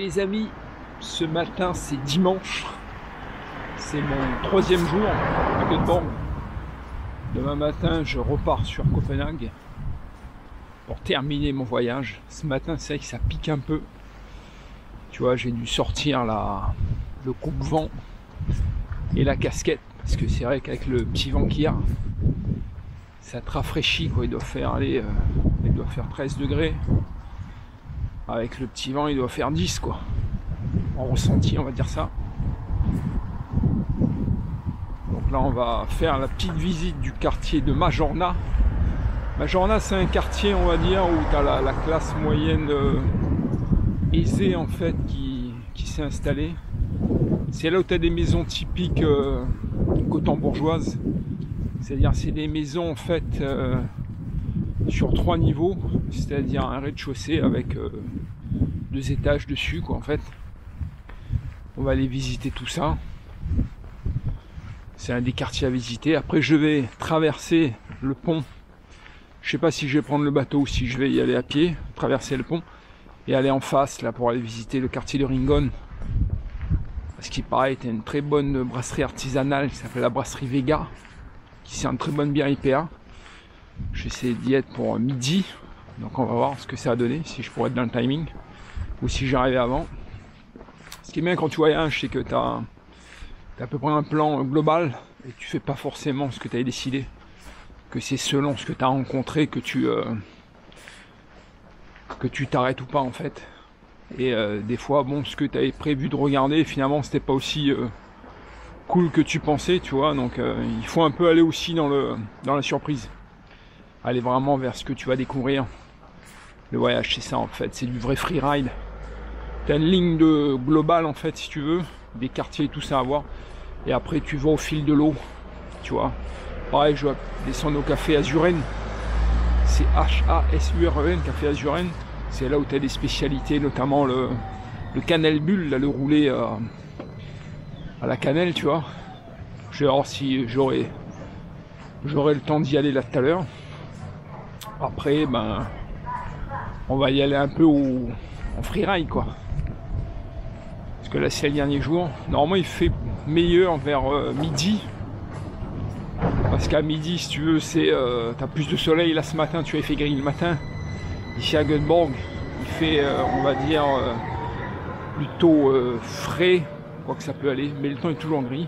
les amis, ce matin c'est dimanche, c'est mon troisième jour à Göteborg. Demain matin je repars sur Copenhague pour terminer mon voyage. Ce matin c'est vrai que ça pique un peu, tu vois, j'ai dû sortir le coupe-vent et la casquette parce que c'est vrai qu'avec le petit vent qu'il y a, ça te rafraîchit quoi. Il doit faire 13 degrés. Avec le petit vent, il doit faire 10 quoi. En ressenti, on va dire ça. Donc là, on va faire la petite visite du quartier de Majorna. Majorna, c'est un quartier, on va dire, où tu as la classe moyenne aisée en fait qui s'est installée. C'est là où tu as des maisons typiques cotembourgeoises. C'est-à-dire, c'est des maisons en fait sur 3 niveaux, c'est-à-dire un rez-de-chaussée avec 2 étages dessus quoi en fait. On va aller visiter tout ça. C'est un des quartiers à visiter. Après je vais traverser le pont. Je sais pas si je vais prendre le bateau ou si je vais y aller à pied, traverser le pont et aller en face là pour aller visiter le quartier de Ringon. Parce qu'il paraît qu'il y a une très bonne brasserie artisanale qui s'appelle la brasserie Vega, qui sert une très bonne bière IPA. Je vais essayer d'y être pour midi, donc on va voir ce que ça a donné, si je pourrais être dans le timing, ou si j'arrivais avant. Ce qui est bien quand tu voyages, c'est que tu as à peu près un plan global, et tu fais pas forcément ce que tu as décidé, que c'est selon ce que tu as rencontré que tu t'arrêtes ou pas en fait. Et des fois, bon, ce que tu avais prévu de regarder, finalement, c'était pas aussi cool que tu pensais, tu vois, donc il faut un peu aller aussi dans la surprise. Aller vraiment vers ce que tu vas découvrir. Le voyage, c'est ça en fait, c'est du vrai freeride. Tu as une ligne de globale en fait, si tu veux, des quartiers et tout ça à voir. Et après, tu vas au fil de l'eau, tu vois. Pareil, je vais descendre au café Azuren. C'est H-A-S-U-R-E-N, café Azuren. C'est là où tu as des spécialités, notamment le cannelle bulle, là, le roulé à la cannelle, tu vois. Je vais voir si j'aurai le temps d'y aller là tout à l'heure. Après, ben, on va y aller un peu en freeride, quoi. Parce que là, c'est le dernier jour. Normalement, il fait meilleur vers midi. Parce qu'à midi, si tu veux, t'as plus de soleil. Là, ce matin, tu as fait gris le matin. Ici à Göteborg, il fait, on va dire, plutôt frais, quoi que ça peut aller. Mais le temps est toujours gris.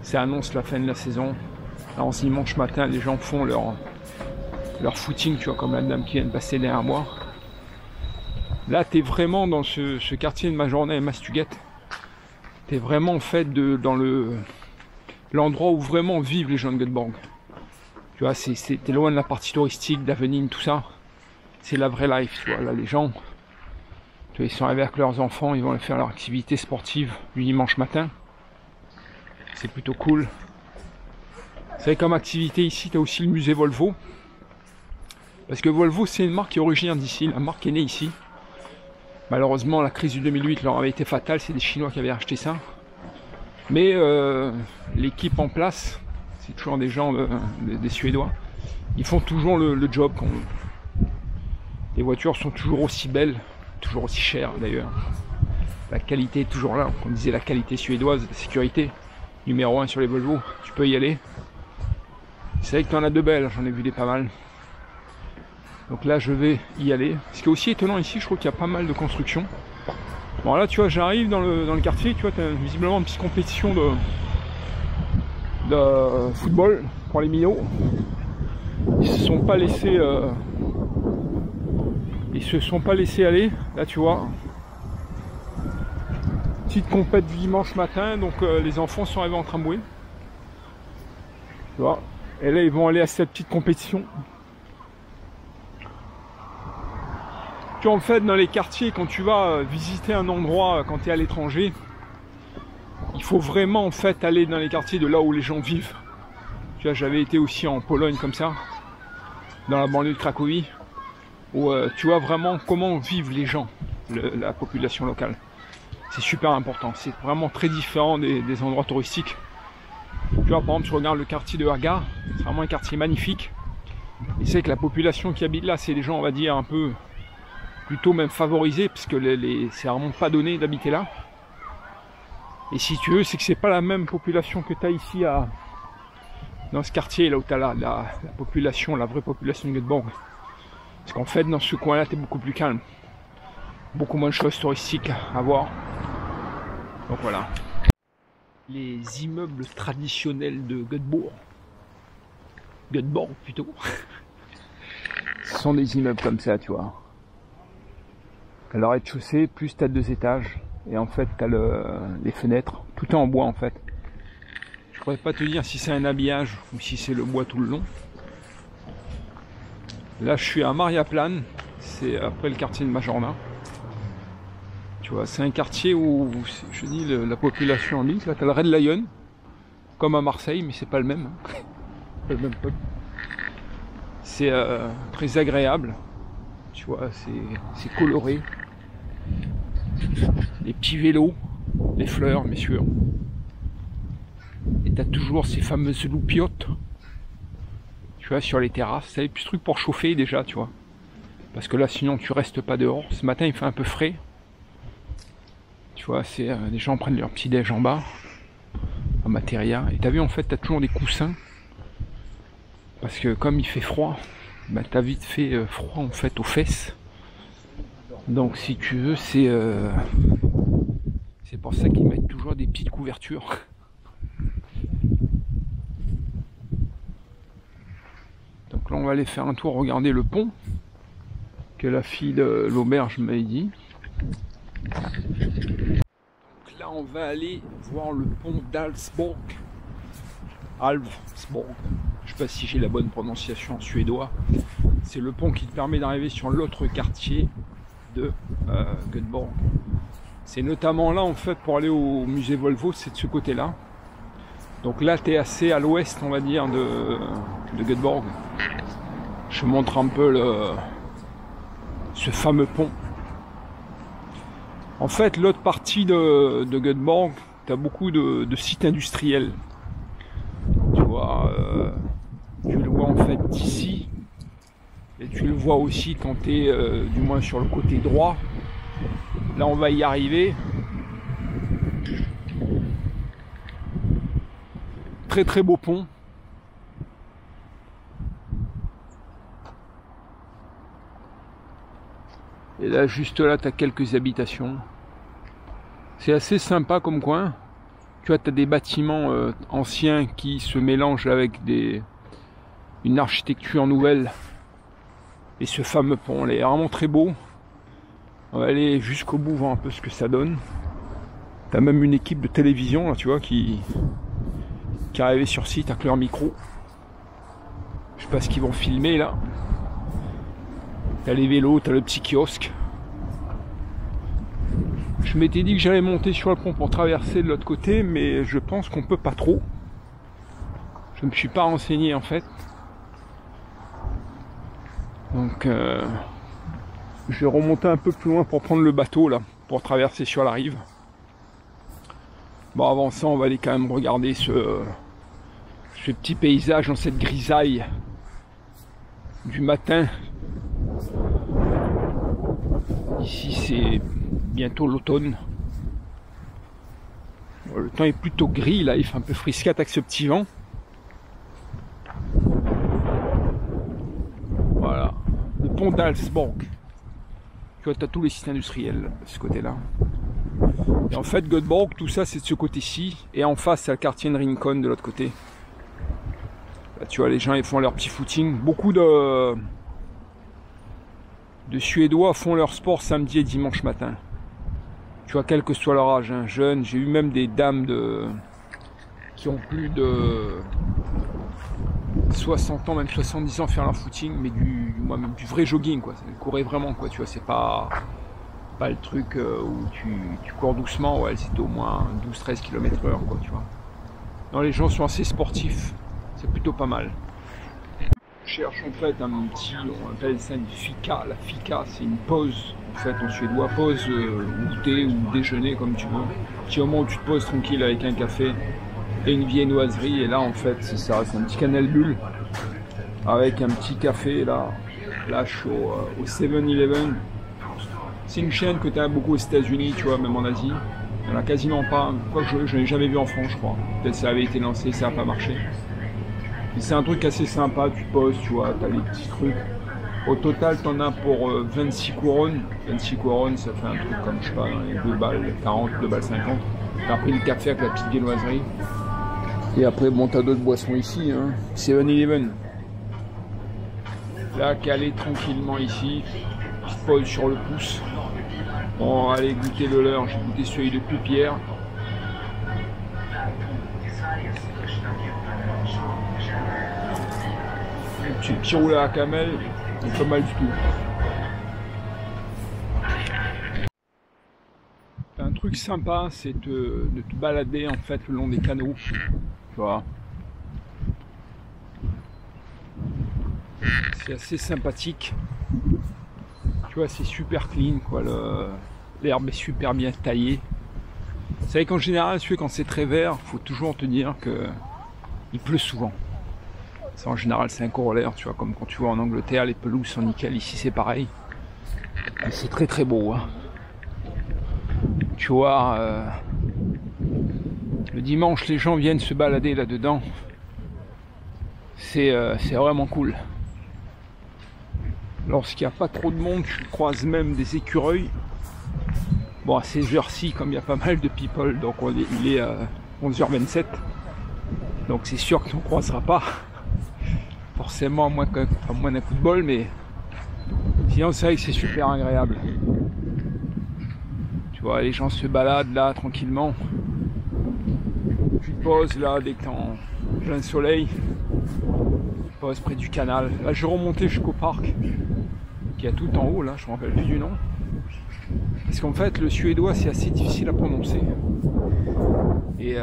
Ça annonce la fin de la saison. Là, en ce dimanche matin, les gens font leur footing, tu vois, comme la dame qui vient de passer derrière moi. Là, tu es vraiment dans ce quartier de Majorna et Mastuget. Tu es vraiment en fait dans l'endroit où vraiment vivent les gens de Göteborg. Tu vois, t'es loin de la partie touristique, d'Avenine, tout ça. C'est la vraie life, tu vois. Là, les gens, tu vois, ils sont arrivés avec leurs enfants, ils vont aller faire leur activité sportive le dimanche matin. C'est plutôt cool. C'est vrai, comme activité ici, tu as aussi le musée Volvo. Parce que Volvo, c'est une marque qui est originaire d'ici, la marque est née ici. Malheureusement, la crise du 2008 leur avait été fatale, c'est des Chinois qui avaient acheté ça. Mais l'équipe en place, c'est toujours des gens, des Suédois, ils font toujours le job. Les voitures sont toujours aussi belles, toujours aussi chères d'ailleurs. La qualité est toujours là, comme disait la qualité suédoise, la sécurité, numéro 1 sur les Volvo, tu peux y aller. C'est vrai que tu en as de belles, j'en ai vu des pas mal. Donc là je vais y aller. Ce qui est aussi étonnant ici, je trouve qu'il y a pas mal de constructions. Bon là tu vois, j'arrive dans le quartier, tu vois, tu as visiblement une petite compétition de football pour les minots. Ils se sont pas laissés aller, là tu vois. Petite compète du dimanche matin, donc les enfants sont arrivés en tramway. Tu vois. Et là ils vont aller à cette petite compétition. En fait, dans les quartiers, quand tu vas visiter un endroit, quand tu es à l'étranger, il faut vraiment en fait aller dans les quartiers de là où les gens vivent. Tu vois, j'avais été aussi en Pologne comme ça, dans la banlieue de Cracovie, où tu vois vraiment comment vivent les gens, la population locale. C'est super important, c'est vraiment très différent des endroits touristiques. Tu vois, par exemple, tu regardes le quartier de Haga, c'est vraiment un quartier magnifique. Et c'est que la population qui habite là, c'est des gens, on va dire, un peu plutôt même favorisé, parce que c'est vraiment pas donné d'habiter là. Et si tu veux, c'est que c'est pas la même population que tu as ici dans ce quartier, là où tu as la population, la vraie population de Göteborg. Parce qu'en fait, dans ce coin-là, tu es beaucoup plus calme. Beaucoup moins de choses touristiques à voir. Donc voilà. Les immeubles traditionnels de Göteborg. Göteborg plutôt. Ce sont des immeubles comme ça, tu vois. T'as le rez-de-chaussée, plus t'as 2 étages. Et en fait, t'as les fenêtres. Tout est en bois en fait. Je pourrais pas te dire si c'est un habillage ou si c'est le bois tout le long. Là, je suis à Mariaplan. C'est après le quartier de Majorna. Tu vois, c'est un quartier où, je dis, la population en ligne. Là, t'as le Red Lion. Comme à Marseille, mais c'est pas le même. Pas le même peuple. C'est très agréable. Tu vois, c'est coloré. Les petits vélos, les fleurs, bien sûr. Et t'as toujours ces fameuses loupiottes. Tu vois, sur les terrasses. Ça a des petits trucs pour chauffer déjà, tu vois. Parce que là, sinon, tu restes pas dehors. Ce matin, il fait un peu frais. Tu vois, les gens prennent leur petit déj en bas. En Materia. Et t'as vu, en fait, t'as toujours des coussins. Parce que comme il fait froid, bah, t'as vite fait froid, en fait, aux fesses. Donc, si tu veux, c'est pour ça qu'ils mettent toujours des petites couvertures. Donc là, on va aller faire un tour, regarder le pont que la fille de l'auberge m'a dit. Donc là, on va aller voir le pont d'Alvsborg. Alvsborg. Je sais pas si j'ai la bonne prononciation en suédois. C'est le pont qui te permet d'arriver sur l'autre quartier de Göteborg. C'est notamment là en fait pour aller au musée Volvo, c'est de ce côté-là. Donc là, tu es assez à l'ouest, on va dire, de Göteborg. Je montre un peu ce fameux pont. En fait, l'autre partie de Göteborg, tu as beaucoup de sites industriels. Tu vois, tu le vois en fait d'ici. Et tu le vois aussi quand tu es du moins sur le côté droit. Là, on va y arriver. Très très beau pont. Et là, juste là, tu as quelques habitations. C'est assez sympa comme coin. Tu vois, tu as des bâtiments anciens qui se mélangent avec une architecture nouvelle. Et ce fameux pont, il est vraiment très beau. On va aller jusqu'au bout, voir un peu ce que ça donne. T'as même une équipe de télévision, là, tu vois, qui est arrivée sur site avec leur micro. Je sais pas ce qu'ils vont filmer, là. T'as les vélos, t'as le petit kiosque. Je m'étais dit que j'allais monter sur le pont pour traverser de l'autre côté, mais je pense qu'on peut pas trop. Je ne me suis pas renseigné, en fait. Donc, je vais remonter un peu plus loin pour prendre le bateau, là, pour traverser sur la rive. Bon, avant ça, on va aller quand même regarder ce petit paysage dans cette grisaille du matin. Ici, c'est bientôt l'automne. Le temps est plutôt gris, là, il fait un peu frisquette avec ce petit vent. Voilà, le pont d'Alvsborg. Tu vois, tu as tous les sites industriels de ce côté-là. Et en fait, Göteborg, tout ça, c'est de ce côté-ci. Et en face, c'est le quartier de Rincon de l'autre côté. Là, tu vois, les gens, ils font leur petit footing. Beaucoup de Suédois font leur sport samedi et dimanche matin. Tu vois, quel que soit leur âge, hein, jeunes. J'ai eu même des dames qui ont plus de 60 ans, même 70 ans, faire leur footing, mais même du vrai jogging, quoi. Elles couraient vraiment, quoi. Tu vois, c'est pas le truc où tu cours doucement. Ouais, c'était au moins 12-13 km/h, quoi, tu vois. Non, les gens sont assez sportifs. C'est plutôt pas mal. Je cherche en fait un petit, on appelle ça une fika. La fika, c'est une pause, en fait, en suédois. Pause goûter ou déjeuner, comme tu veux. Petit moment où tu te poses tranquille avec un café et une viennoiserie. Et là, en fait, c'est ça, c'est un petit canal bulle avec un petit café, là. Là, je suis au 7-Eleven. C'est une chaîne que tu as beaucoup aux États-Unis, tu vois, même en Asie. Il n'y en a quasiment pas. Quoi que je n'ai jamais vu en France, je crois. Peut-être ça avait été lancé, ça n'a pas marché. C'est un truc assez sympa, tu poses, tu vois, tu as les petits trucs. Au total, tu en as pour 26 couronnes. 26 couronnes, ça fait un truc comme, je sais pas, les 2 balles 40, 2 balles 50. Tu as pris le café avec la petite viennoiserie. Et après, bon, tu as d'autres boissons ici, hein. 7-Eleven. Là, calé tranquillement ici. Petite pause sur le pouce. Bon, allez goûter le leur. J'ai goûté celui de Poupière. Un petit roulé à camel. C'est pas mal du tout. Un truc sympa, c'est de te balader en fait le long des canaux. Tu vois. C'est assez sympathique. Tu vois, c'est super clean, quoi. L'herbe est super bien taillée. Vous savez qu'en général, quand c'est très vert, faut toujours te dire que il pleut souvent. Ça, en général, c'est un corollaire, tu vois, comme quand tu vois en Angleterre, les pelouses sont nickel. Ici, c'est pareil. C'est très très beau, hein. Tu vois, le dimanche, les gens viennent se balader là-dedans. C'est vraiment cool. Lorsqu'il n'y a pas trop de monde, tu croises même des écureuils. Bon, à ces heures-ci, comme il y a pas mal de people, donc il est 11h27. Donc c'est sûr qu'on ne croisera pas. Forcément, moins d'un coup de bol, mais sinon c'est vrai que c'est super agréable. Tu vois, les gens se baladent là tranquillement. Tu te poses là dès que t'es en plein soleil. Tu te poses près du canal. Là, je vais remonter jusqu'au parc, qui est tout en haut là, je me rappelle plus du nom. Parce qu'en fait, le suédois c'est assez difficile à prononcer. Et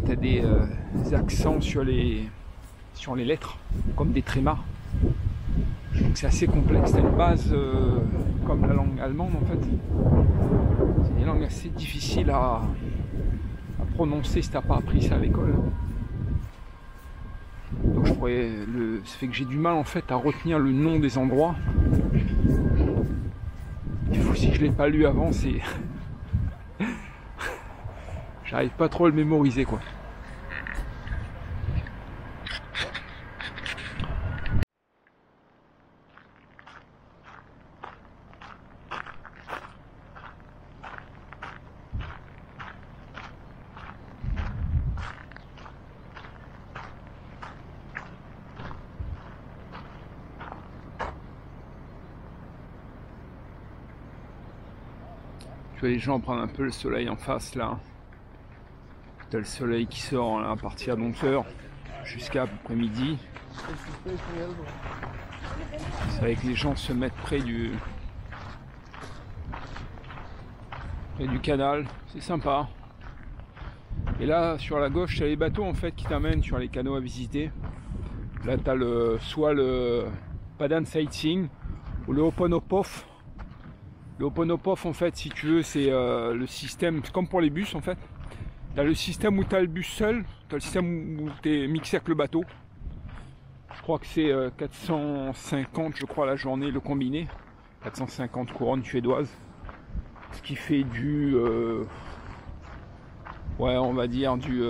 tu as des accents sur les lettres, comme des trémas. Donc c'est assez complexe. C'est une base comme la langue allemande en fait. C'est une langue assez difficile à prononcer si t'as pas appris ça à l'école. Donc ça fait que j'ai du mal en fait à retenir le nom des endroits. Si je l'ai pas lu avant, c'est j'arrive pas trop à le mémoriser quoi. Tu vois les gens prennent un peu le soleil en face là. T'as le soleil qui sort là, à partir d'11h jusqu'à à peu près midi. C'est vrai que les gens se mettent près du canal, c'est sympa. Et là sur la gauche t'as les bateaux en fait qui t'amènent sur les canaux à visiter. Là t'as soit le Padan Sightseeing ou le Hoponopof. Le Hoponopof en fait si tu veux c'est le système, comme pour les bus en fait. T'as le système où t'as le bus seul, t'as le système où t'es mixé avec le bateau. Je crois que c'est 450 je crois la journée le combiné. 450 couronnes suédoises. Ce qui fait du ouais on va dire du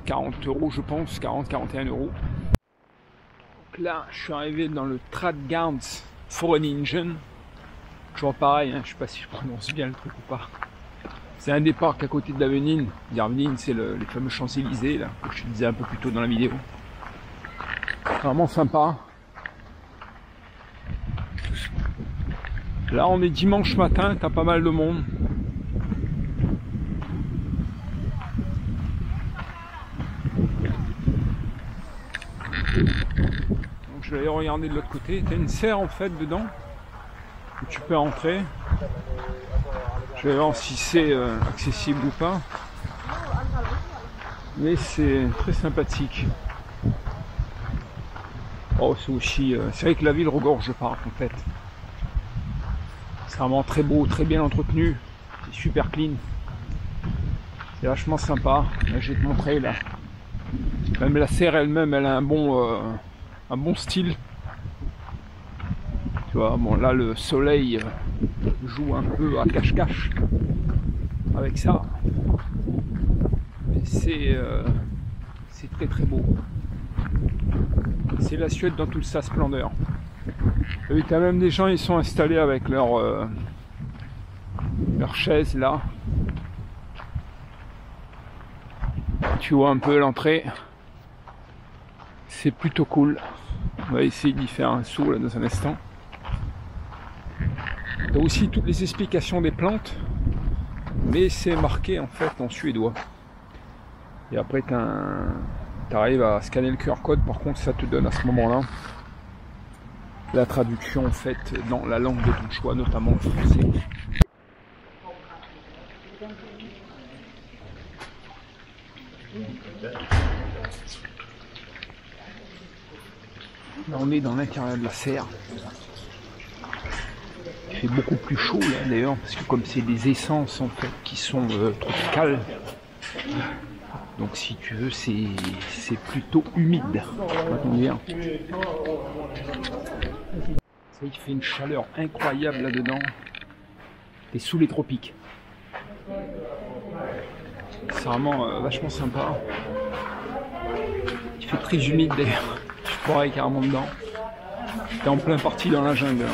40 € je pense, 40-41 €. Donc là je suis arrivé dans le Tradgans Foreningen. Toujours pareil, hein, je sais pas si je prononce bien le truc ou pas. C'est un des parcs à côté de l'Avenine. L'Avenine c'est les fameux Champs-Élysées là, que je te disais un peu plus tôt dans la vidéo. Vraiment sympa. Là on est dimanche matin, t'as pas mal de monde. Donc je vais aller regarder de l'autre côté. T'as une serre en fait dedans où tu peux entrer. Je vais voir si c'est accessible ou pas. Mais c'est très sympathique. Oh c'est aussi... c'est vrai que la ville regorge de parcs en fait. C'est vraiment très beau, très bien entretenu. C'est super clean. C'est vachement sympa. Là, je vais te montrer là. Même la serre elle-même, elle a un bon style. Tu vois, bon là le soleil joue un peu à cache-cache avec ça. Mais c'est très très beau. C'est la Suède dans toute sa splendeur. Et t'as même des gens, ils sont installés avec leur chaise là. Tu vois un peu l'entrée. C'est plutôt cool. On va essayer d'y faire un saut là dans un instant. T'as aussi toutes les explications des plantes, mais c'est marqué en fait en suédois. Et après t'arrives à scanner le QR code, par contre ça te donne à ce moment-là la traduction faite dans la langue de ton choix, notamment le français. Là on est dans l'intérieur de la serre. Il fait beaucoup plus chaud là d'ailleurs, parce que comme c'est des essences en fait qui sont tropicales, donc si tu veux c'est plutôt humide. Il fait une chaleur incroyable là-dedans. T'es sous les tropiques. C'est vraiment vachement sympa. Il fait très humide d'ailleurs. Je pourrais carrément dedans. T'es en plein parti dans la jungle.